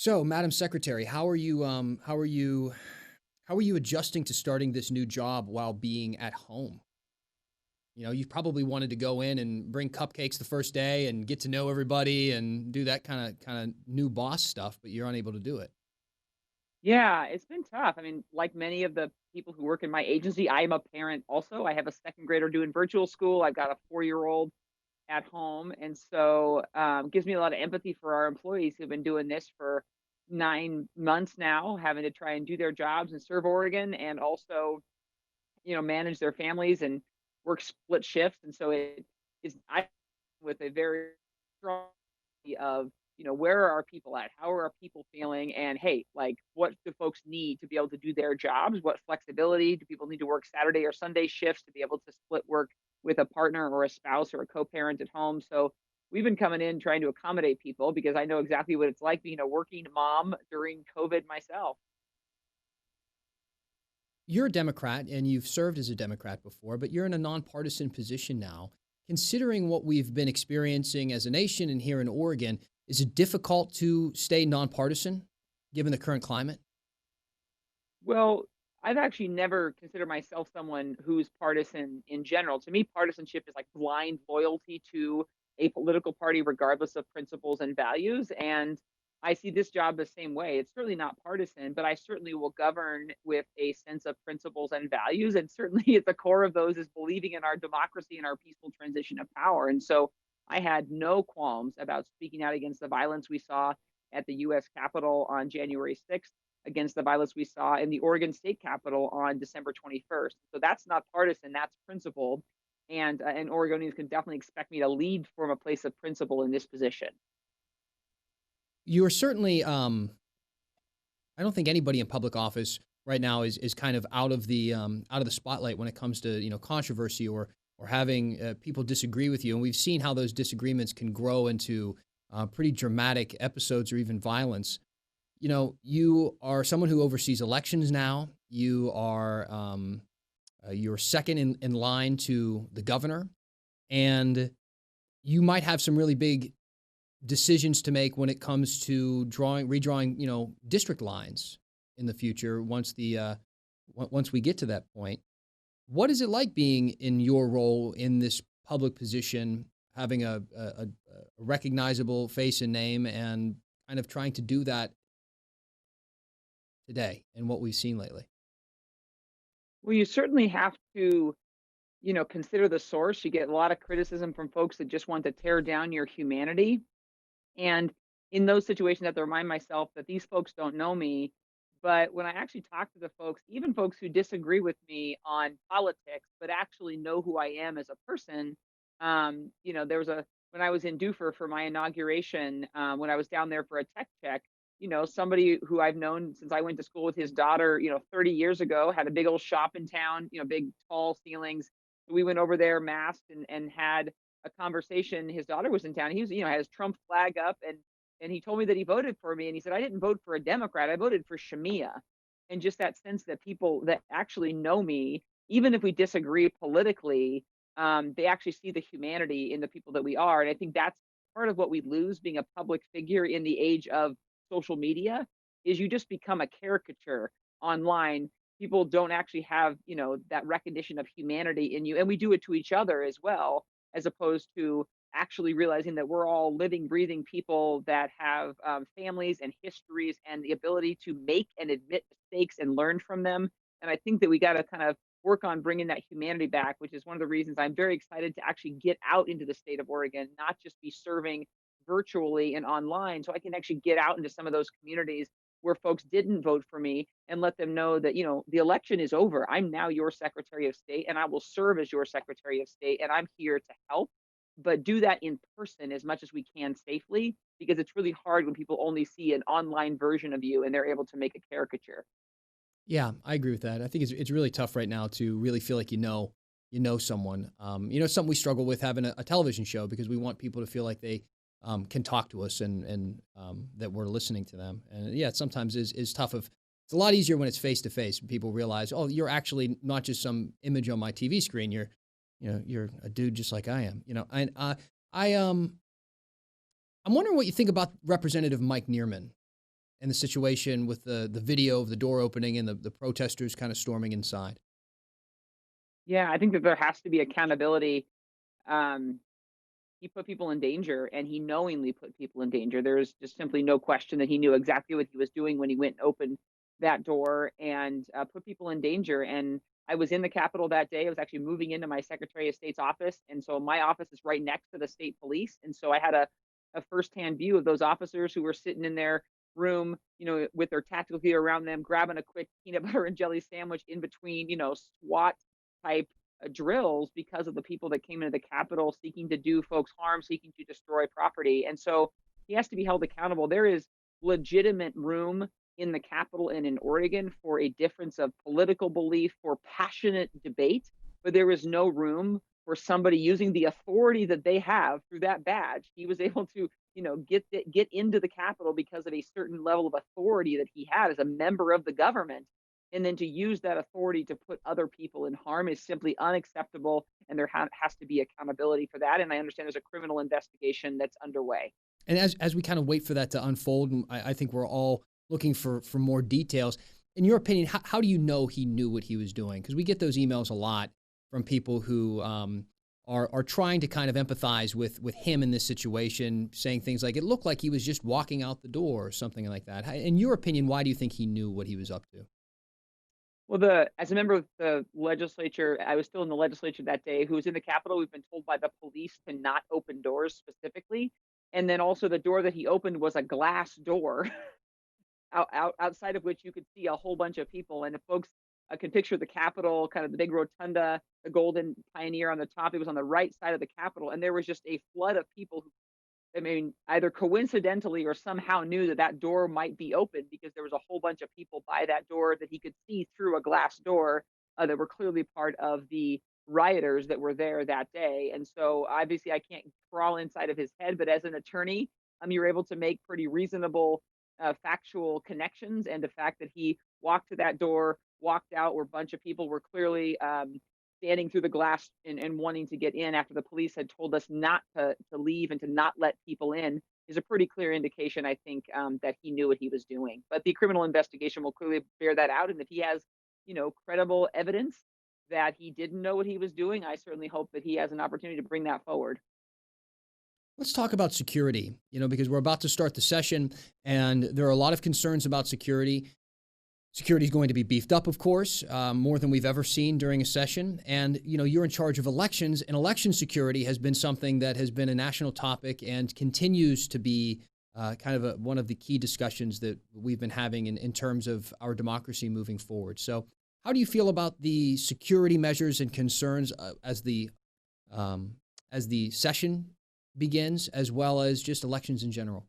So, Madam Secretary, how are you adjusting to starting this new job while being at home? You probably wanted to go in and bring cupcakes the first day and get to know everybody and do that kind of new boss stuff, but you're unable to do it. Yeah, it's been tough. I mean, like many of the people who work in my agency, I am a parent also. I have a second grader doing virtual school. I've got a 4-year-old at home. And so gives me a lot of empathy for our employees who've been doing this for 9 months now, having to try and do their jobs and serve Oregon and also, manage their families and work split shifts. And so it is I with a very strong of where are our people at, how are our people feeling, and hey, like what do folks need to be able to do their jobs, what flexibility do people need to work Saturday or Sunday shifts to be able to split work with a partner or a spouse or a co-parent at home. So we've been coming in trying to accommodate people because I know exactly what it's like being a working mom during COVID myself. You're a Democrat and you've served as a Democrat before, but you're in a nonpartisan position now. Considering what we've been experiencing as a nation and here in Oregon, is it difficult to stay nonpartisan given the current climate? Well, I've actually never considered myself someone who's partisan in general. To me, partisanship is like blind loyalty to a political party, regardless of principles and values. And I see this job the same way. It's certainly not partisan, but I certainly will govern with a sense of principles and values. And certainly at the core of those is believing in our democracy and our peaceful transition of power. And so I had no qualms about speaking out against the violence we saw at the US Capitol on January 6th, against the violence we saw in the Oregon State Capitol on December 21st. So that's not partisan, that's principled. And Oregonians can definitely expect me to lead from a place of principle in this position. You are certainly, I don't think anybody in public office right now is kind of out of the spotlight when it comes to controversy or having people disagree with you. And we've seen how those disagreements can grow into pretty dramatic episodes or even violence. You are someone who oversees elections now. You're second in line to the governor, and you might have some really big decisions to make when it comes to redrawing, district lines in the future once we get to that point. What is it like being in your role in this public position, having a recognizable face and name, and kind of trying to do that today and what we've seen lately? Well, you certainly have to, consider the source. You get a lot of criticism from folks that just want to tear down your humanity. And in those situations, I have to remind myself that these folks don't know me. But when I actually talk to the folks, even folks who disagree with me on politics, but actually know who I am as a person, there was when I was in Doofer for my inauguration, when I was down there for a tech check, somebody who I've known since I went to school with his daughter, 30 years ago, had a big old shop in town, big tall ceilings. We went over there masked and had a conversation. His daughter was in town. He was, had his Trump flag up and he told me that he voted for me. And he said, I didn't vote for a Democrat. I voted for Shemia. And just that sense that people that actually know me, even if we disagree politically, they actually see the humanity in the people that we are. And I think that's part of what we lose being a public figure in the age of social media is you just become a caricature online. People don't actually have, that recognition of humanity in you. And we do it to each other as well, as opposed to actually realizing that we're all living, breathing people that have families and histories and the ability to make and admit mistakes and learn from them. And I think that we got to kind of work on bringing that humanity back, which is one of the reasons I'm very excited to actually get out into the state of Oregon, not just be serving virtually and online, so I can actually get out into some of those communities where folks didn't vote for me and let them know that, the election is over. I'm now your Secretary of State and I will serve as your Secretary of State and I'm here to help, but do that in person as much as we can safely because it's really hard when people only see an online version of you and they're able to make a caricature. Yeah, I agree with that. I think it's really tough right now to really feel like you know someone. Something we struggle with having a television show because we want people to feel like they can talk to us and that we're listening to them. And yeah, it sometimes is tough. It's a lot easier when it's face to face. People realize, oh, you're actually not just some image on my TV screen. You're a dude just like I am. And I I'm wondering what you think about Representative Mike Neerman. and the situation with the video of the door opening and the protesters kind of storming inside? Yeah, I think that there has to be accountability. Um, he put people in danger, and he knowingly put people in danger. There is just simply no question that he knew exactly what he was doing when he went and opened that door and put people in danger. And I was in the Capitol that day. I was actually moving into my Secretary of State's office, and so my office is right next to the state police. And so I had a firsthand view of those officers who were sitting in their room, with their tactical gear around them, grabbing a quick peanut butter and jelly sandwich in between, SWAT type drills because of the people that came into the Capitol seeking to do folks harm, seeking to destroy property. And so he has to be held accountable. There is legitimate room in the Capitol and in Oregon for a difference of political belief, for passionate debate, but there is no room for somebody using the authority that they have through that badge. He was able to, get into the Capitol because of a certain level of authority that he had as a member of the government, and then to use that authority to put other people in harm is simply unacceptable, and there has to be accountability for that. And I understand there's a criminal investigation that's underway. And as we kind of wait for that to unfold, and I think we're all looking for more details. In your opinion, how do you know he knew what he was doing? Because we get those emails a lot from people who are trying to kind of empathize with him in this situation, saying things like, it looked like he was just walking out the door or something like that. In your opinion, why do you think he knew what he was up to? Well, as a member of the legislature, I was still in the legislature that day, who was in the Capitol. We've been told by the police to not open doors specifically. And then also the door that he opened was a glass door outside of which you could see a whole bunch of people. And if folks can picture the Capitol, kind of the big rotunda, the golden pioneer on the top, it was on the right side of the Capitol. And there was just a flood of people who, I mean, either coincidentally or somehow knew that that door might be open because there was a whole bunch of people by that door that he could see through a glass door that were clearly part of the rioters that were there that day. And so obviously I can't crawl inside of his head, but as an attorney, you're able to make pretty reasonable factual connections. And the fact that he walked to that door, walked out where a bunch of people were clearly standing through the glass and wanting to get in after the police had told us not to leave and to not let people in is a pretty clear indication, I think, that he knew what he was doing. But the criminal investigation will clearly bear that out. And if he has, credible evidence that he didn't know what he was doing, I certainly hope that he has an opportunity to bring that forward. Let's talk about security, because we're about to start the session and there are a lot of concerns about security. Security is going to be beefed up, of course, more than we've ever seen during a session. And, you're in charge of elections, and election security has been something that has been a national topic and continues to be kind of one of the key discussions that we've been having in terms of our democracy moving forward. So how do you feel about the security measures and concerns as the session begins, as well as just elections in general?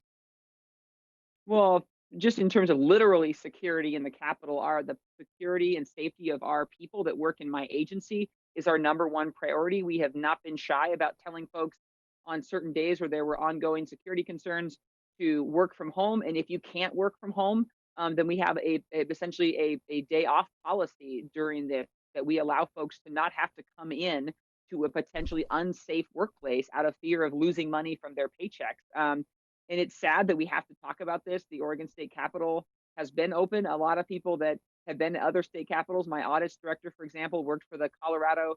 Well, just in terms of literally security in the Capitol, are the security and safety of our people that work in my agency is our number one priority. We have not been shy about telling folks on certain days where there were ongoing security concerns to work from home. And if you can't work from home, then we have essentially a day off policy during that we allow folks to not have to come in to a potentially unsafe workplace out of fear of losing money from their paychecks. And it's sad that we have to talk about this. The Oregon State Capitol has been open. A lot of people that have been to other state capitals, my audits director, for example, worked for the Colorado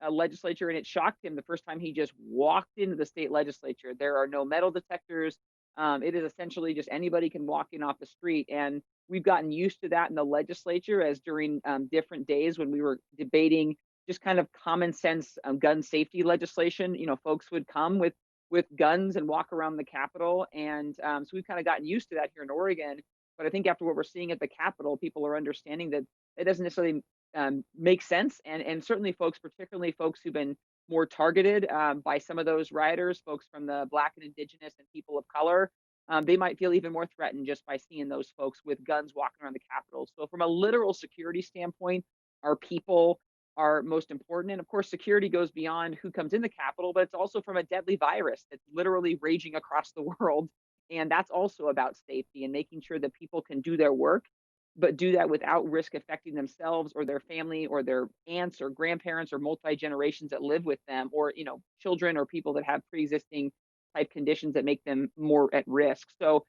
legislature, and it shocked him the first time he just walked into the state legislature. There are no metal detectors. It is essentially just anybody can walk in off the street. And we've gotten used to that in the legislature, as during different days when we were debating just kind of common sense gun safety legislation, folks would come with guns and walk around the Capitol. And so we've kind of gotten used to that here in Oregon. But I think after what we're seeing at the Capitol, people are understanding that it doesn't necessarily make sense. And certainly folks, particularly folks who've been more targeted by some of those rioters, folks from the Black and Indigenous and people of color, they might feel even more threatened just by seeing those folks with guns walking around the Capitol. So from a literal security standpoint, our people are most important. And of course, security goes beyond who comes in the Capitol, but it's also from a deadly virus that's literally raging across the world. And that's also about safety and making sure that people can do their work, but do that without risk affecting themselves or their family or their aunts or grandparents or multi-generations that live with them, or, children or people that have pre-existing type conditions that make them more at risk. So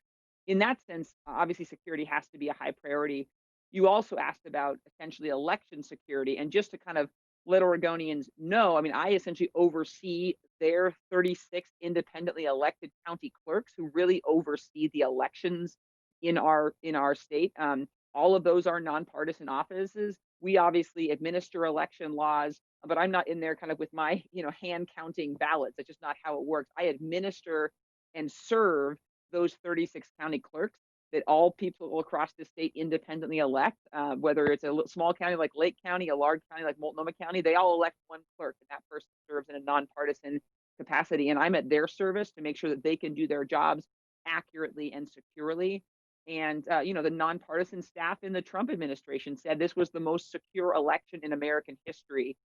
in that sense, obviously security has to be a high priority. You also asked about essentially election security, and just to kind of let Oregonians know, I mean, I essentially oversee their 36 independently elected county clerks who really oversee the elections in our state. All of those are nonpartisan offices. We obviously administer election laws, but I'm not in there kind of with my, hand counting ballots. That's just not how it works. I administer and serve those 36 county clerks that all people across the state independently elect, whether it's a small county like Lake County, a large county like Multnomah County, they all elect one clerk, and that person serves in a nonpartisan capacity. And I'm at their service to make sure that they can do their jobs accurately and securely. And the nonpartisan staff in the Trump administration said this was the most secure election in American history,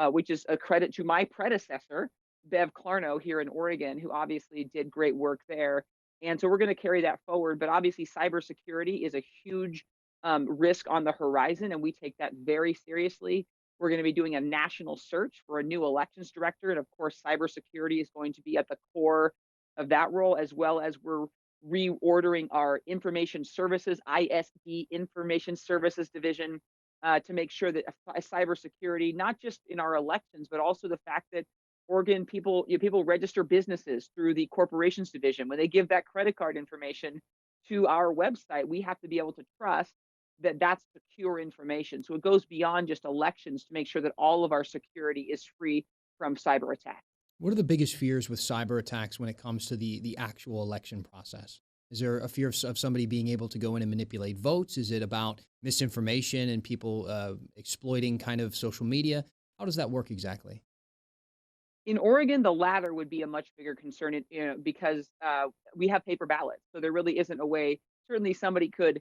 which is a credit to my predecessor, Bev Clarno, here in Oregon, who obviously did great work there. And so we're going to carry that forward. But obviously, cybersecurity is a huge risk on the horizon, and we take that very seriously. We're going to be doing a national search for a new elections director. And of course, cybersecurity is going to be at the core of that role, as well as we're reordering our information services, ISD information services division, to make sure that cybersecurity, not just in our elections, but also the fact that Oregon people, people register businesses through the corporations division. When they give that credit card information to our website, we have to be able to trust that that's secure information. So it goes beyond just elections to make sure that all of our security is free from cyber attack. What are the biggest fears with cyber attacks when it comes to the actual election process? Is there a fear of somebody being able to go in and manipulate votes? Is it about misinformation and people exploiting kind of social media? How does that work exactly? In Oregon, the latter would be a much bigger concern, because we have paper ballots, so there really isn't a way. Certainly, somebody could,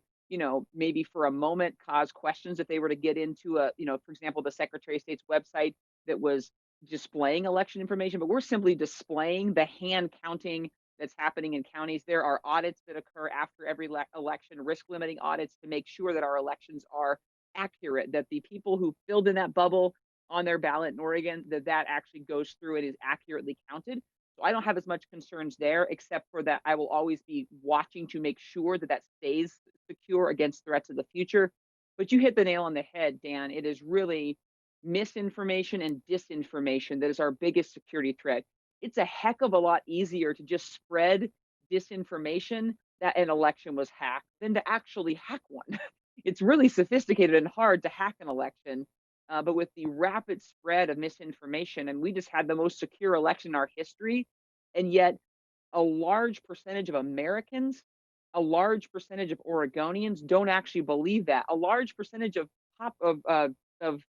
maybe for a moment cause questions if they were to get into for example, the Secretary of State's website that was displaying election information. But we're simply displaying the hand counting that's happening in counties. There are audits that occur after every election, risk limiting audits to make sure that our elections are accurate, that the people who filled in that bubble on their ballot in Oregon, that actually goes through and is accurately counted. So I don't have as much concerns there, except for that I will always be watching to make sure that that stays secure against threats of the future. But you hit the nail on the head, Dan. It is really misinformation and disinformation that is our biggest security threat. It's a heck of a lot easier to just spread disinformation that an election was hacked than to actually hack one. It's really sophisticated and hard to hack an election. But with the rapid spread of misinformation, and we just had the most secure election in our history, and yet a large percentage of Americans, a large percentage of Oregonians don't actually believe that. A large percentage of of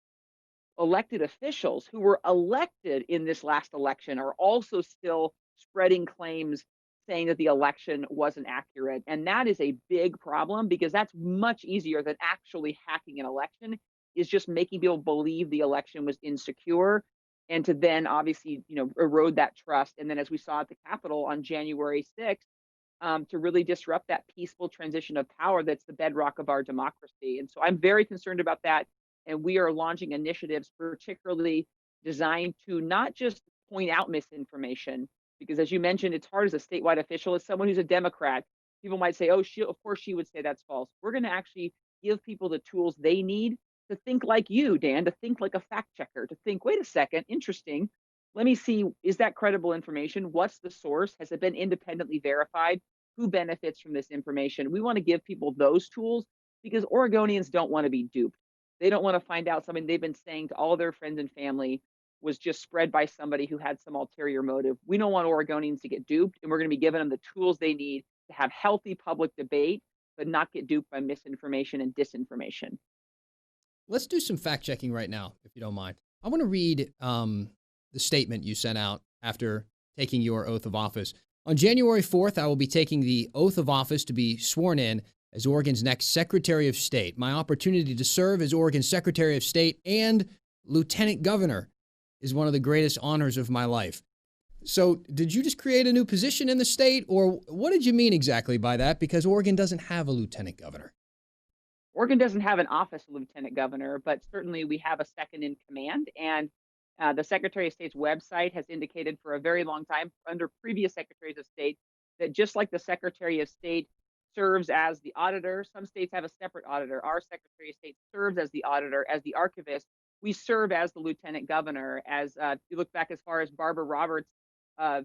elected officials who were elected in this last election are also still spreading claims saying that the election wasn't accurate. And that is a big problem because that's much easier than actually hacking an election, is just making people believe the election was insecure and to then obviously, erode that trust. And then as we saw at the Capitol on January 6th, to really disrupt that peaceful transition of power that's the bedrock of our democracy. And so I'm very concerned about that. And we are launching initiatives, particularly designed to not just point out misinformation, because as you mentioned, it's hard as a statewide official, as someone who's a Democrat. People might say, oh, of course she would say that's false. We're going to actually give people the tools they need to think like you, Dan, to think like a fact checker, to think, wait a second, interesting. Let me see, is that credible information? What's the source? Has it been independently verified? Who benefits from this information? We want to give people those tools because Oregonians don't want to be duped. They don't want to find out something they've been saying to all their friends and family was just spread by somebody who had some ulterior motive. We don't want Oregonians to get duped, and we're going to be giving them the tools they need to have healthy public debate, but not get duped by misinformation and disinformation. Let's do some fact checking right now, if you don't mind. I want to read the statement you sent out after taking your oath of office. On January 4th, I will be taking the oath of office to be sworn in as Oregon's next Secretary of State. My opportunity to serve as Oregon's Secretary of State and Lieutenant Governor is one of the greatest honors of my life. So did you just create a new position in the state, or what did you mean exactly by that? Because Oregon doesn't have a lieutenant governor. Oregon doesn't have an office of lieutenant governor, but certainly we have a second in command. And the Secretary of State's website has indicated for a very long time under previous secretaries of state that just like the Secretary of State serves as the auditor. Some states have a separate auditor. Our Secretary of State serves as the auditor, as the archivist. We serve as the lieutenant governor. As if you look back as far as Barbara Roberts, uh,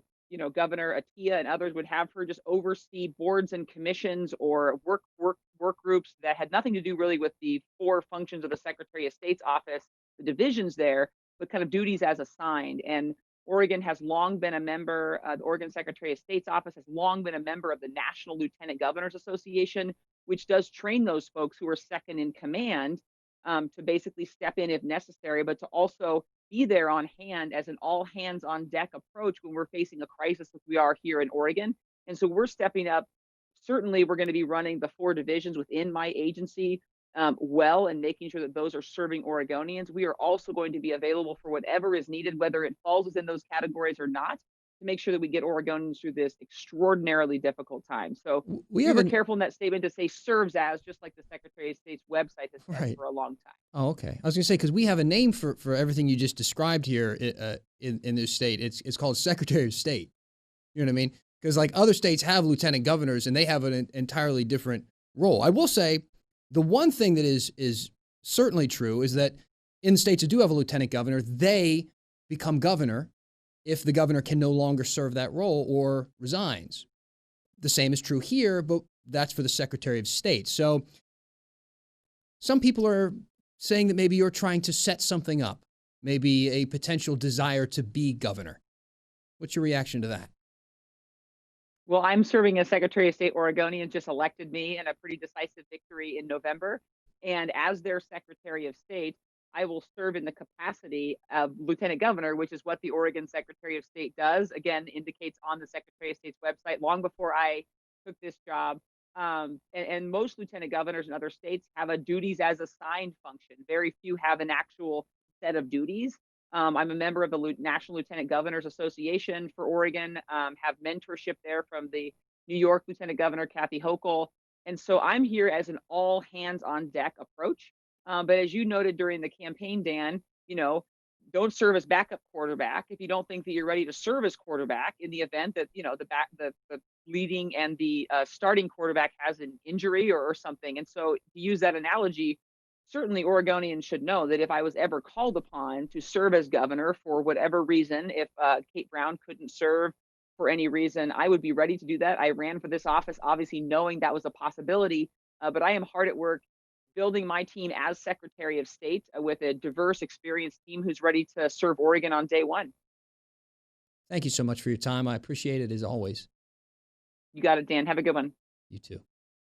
Governor Atia and others would have her just oversee boards and commissions or work groups that had nothing to do really with the four functions of the Secretary of State's office, the divisions there, but kind of duties as assigned. And Oregon has long been a member, the Oregon Secretary of State's office has long been a member of the National Lieutenant Governors Association, which does train those folks who are second in command to basically step in if necessary, but to also be there on hand as an all hands on deck approach when we're facing a crisis like we are here in Oregon. And so we're stepping up. Certainly, we're going to be running the four divisions within my agency well and making sure that those are serving Oregonians. We are also going to be available for whatever is needed, whether it falls within those categories or not, to make sure that we get Oregonians through this extraordinarily difficult time. So We we were haven't. careful in that statement to say serves as, just like the Secretary of State's website has said Right. for a long time. Oh, okay. I was going to say, because we have a name for everything you just described here in this state. It's called Secretary of State. You know what I mean? Because like other states have lieutenant governors and they have an entirely different role. I will say the one thing that is certainly true is that in states that do have a lieutenant governor, they become governor if the governor can no longer serve that role or resigns. The same is true here, but that's for the Secretary of State. So some people are saying that maybe you're trying to set something up, maybe a potential desire to be governor. What's your reaction to that? Well, I'm serving as Secretary of State. Oregonians just elected me in a pretty decisive victory in November. And as their Secretary of State, I will serve in the capacity of Lieutenant Governor, which is what the Oregon Secretary of State does. Again, indicates on the Secretary of State's website long before I took this job. And most lieutenant governors in other states have a duties as assigned function. Very few have an actual set of duties. I'm a member of the National Lieutenant Governors Association for Oregon, have mentorship there from the New York Lieutenant Governor, Kathy Hochul. And so I'm here as an all hands on deck approach. But as you noted during the campaign, Dan, don't serve as backup quarterback if you don't think that you're ready to serve as quarterback in the event that, the leading and the starting quarterback has an injury or something. And so to use that analogy, certainly Oregonians should know that if I was ever called upon to serve as governor for whatever reason, if Kate Brown couldn't serve for any reason, I would be ready to do that. I ran for this office, obviously knowing that was a possibility, but I am hard at work building my team as Secretary of State with a diverse, experienced team who's ready to serve Oregon on day one. Thank you so much for your time. I appreciate it as always. You got it, Dan. Have a good one. You too.